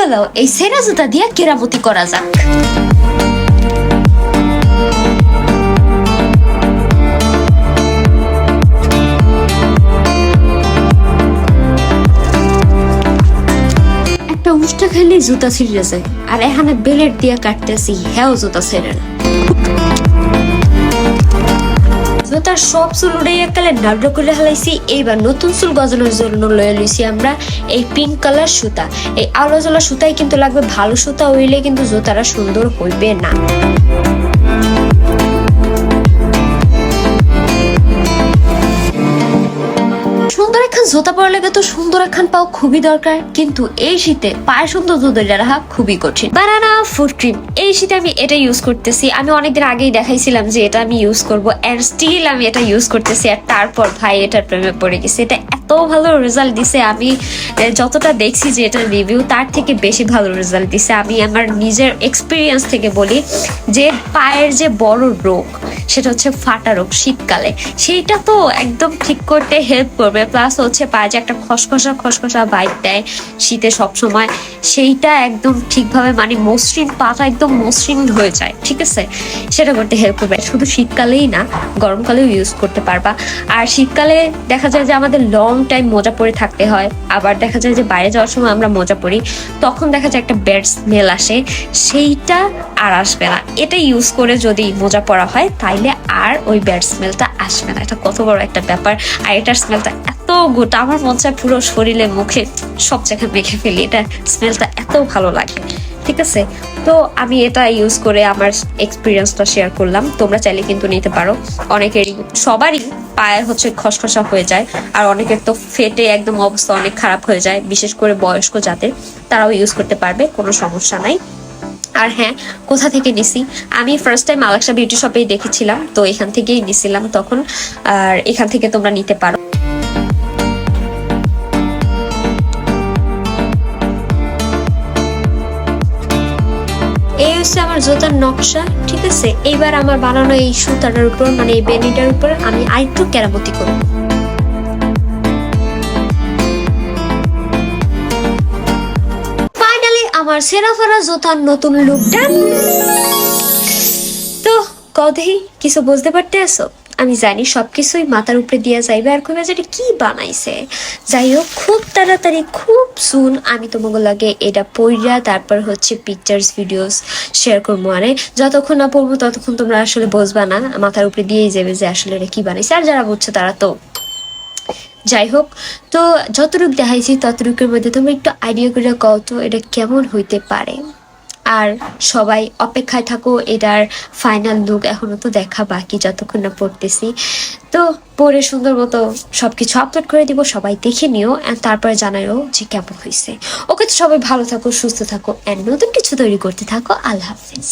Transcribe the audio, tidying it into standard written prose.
চলো এই সেরা জুতা দিয়ে কেরামতি করা যাক। একটা উষ্টা খাইলে জুতা ছিঁড়ে যায়, আর এখানে বেলেট দিয়ে কাটতেছি, হ্যাঁ জুতা ছেড়ে না। জুতার সব চুল উড়ে একালে নাড়ু করে হালাইছি। এইবার নতুন চুল গজানোর জন্য লয়ে লইছি আমরা এই পিঙ্ক কালার সুতা। এই আলো জ্বলা সুতাই কিন্তু লাগবে, ভালো সুতা হইলে কিন্তু জুতাটা সুন্দর হইবে না। সুন্দর একখান জুতা পরা লাগে তো সুন্দর একখান পাও খুবই দরকার, কিন্তু এই শীতে পায়ে সুন্দর জুতা রাখা খুবই কঠিন। বানানা ফুট ক্রিম, এই শীতে আমি এটা ইউজ করতেছি। আমি অনেকদিন আগেই দেখাইছিলাম যে এটা আমি ইউজ করবো, এন্ড স্টিল আমি এটা ইউজ করতেছি। আর তারপর ভাই এটার প্রেমে পড়ে গেছে। এটা এত ভালো রেজাল্ট দিছে, আমি যতটা দেখছি যে এটার রিভিউ তার থেকে বেশি ভালো রেজাল্ট দিছে। আমি আমার নিজের এক্সপিরিয়েন্স থেকে বলি যে পায়ের যে বড় রোগ, সেটা হচ্ছে ফাটা রোগ শীতকালে, সেইটা তো একদম ঠিক করতে হেল্প করবে। প্লাস হচ্ছে পায়ে যে একটা খসখসা ভাইব দেয় শীতে সবসময়, সেইটা একদম ঠিকভাবে মানে মসৃণ, পাটা একদম মসৃণ হয়ে যায়, ঠিক আছে, সেটা করতে হেল্প করবে। শুধু শীতকালেই না, গরমকালেও ইউজ করতে পারবা। আর শীতকালে দেখা যায় যে আমাদের লং টাইম মোজা পরে থাকতে হয়, আবার দেখা যায় যে বাইরে যাওয়ার সময় আমরা মোজা পরি, তখন দেখা যায় একটা ব্যাড স্মেল আসে, সেইটা আর আসবে না। এটা ইউজ করে যদি মোজা পরা হয় তাইলে আর ওই ব্যাড স্মেলটা আসবে না। এটা কত বড় একটা ব্যাপার। আর এটার স্মেলটা এত গুড, আমার মন চায় পুরো শরীরে মুখে সব জায়গায় মেখে ফেলি। এটা স্মেলটা এত ভালো লাগে, ঠিক আছে। তো আমি এটা ইউজ করে আমার এক্সপিরিয়েন্সটা শেয়ার করলাম, তোমরা চাইলে কিন্তু নিতে পারো। অনেকেরই, সবারই পায়ে হচ্ছে খসখসা হয়ে যায়, আর অনেকের তো ফেটে একদম অবস্থা অনেক খারাপ হয়ে যায়, বিশেষ করে বয়স্ক যাদের, তারাও ইউজ করতে পারবে, কোনো সমস্যা নাই। আর হ্যাঁ, কোথা থেকে নিছি, আমি ফার্স্ট টাইম আলাক্সা বিউটি শপেই দেখেছিলাম, তো এখান থেকেই নিছিলাম তখন। আর এখান থেকে তোমরা নিতে পারো। এই হচ্ছে আমার জুতার নকশা, ঠিক আছে। এইবার আমার বানানো এই সুতাটার উপর, মানে এই বেনিটার উপর আমি আরেকটু কেরামতি করব। ফাইনালি আমার সেরা ফেরা জুতার নতুন লুক ডান। তো কদেই কিছু বুঝতে পারতে আসো? আমি জানি সবকিছুই মাথার উপরে দিয়া যাইবে, আর কইবা যে কি বানাইছে। যাই হোক, খুব তাড়াতাড়ি, খুব সুন আমি তোমাকে লাগে এটা পড়িয়া তারপর হচ্ছে পিকচার্স ভিডিওস শেয়ার করবো। আরে যতক্ষণ না পড়বো ততক্ষণ তোমরা আসলে বুঝবা না, মাথার উপরে দিয়েই যাবে যে আসলে এটা কি বানাইছে। আর যারা বুঝছো তারা তো যাই হোক। তো যতটুকু দেখাইছি ততটুকুর মধ্যে তোমরা একটু আইডিয়া করে কও তো এটা কেমন হইতে পারে। আর সবাই অপেক্ষায় থাকো এটার ফাইনাল লুক, এখনো তো দেখা বাকি যতক্ষণ না পড়তেছি। তো পরে সুন্দর মতো সবকিছু আপলোড করে দিব, সবাই দেখে নিও, অ্যান্ড তারপরে জানাইও যে কেমন হয়েছে। ওকে, তো সবাই ভালো থাকো, সুস্থ থাকো, অ্যান্ড নতুন কিছু তৈরি করতে থাকো। আল্লাহ হাফিজ।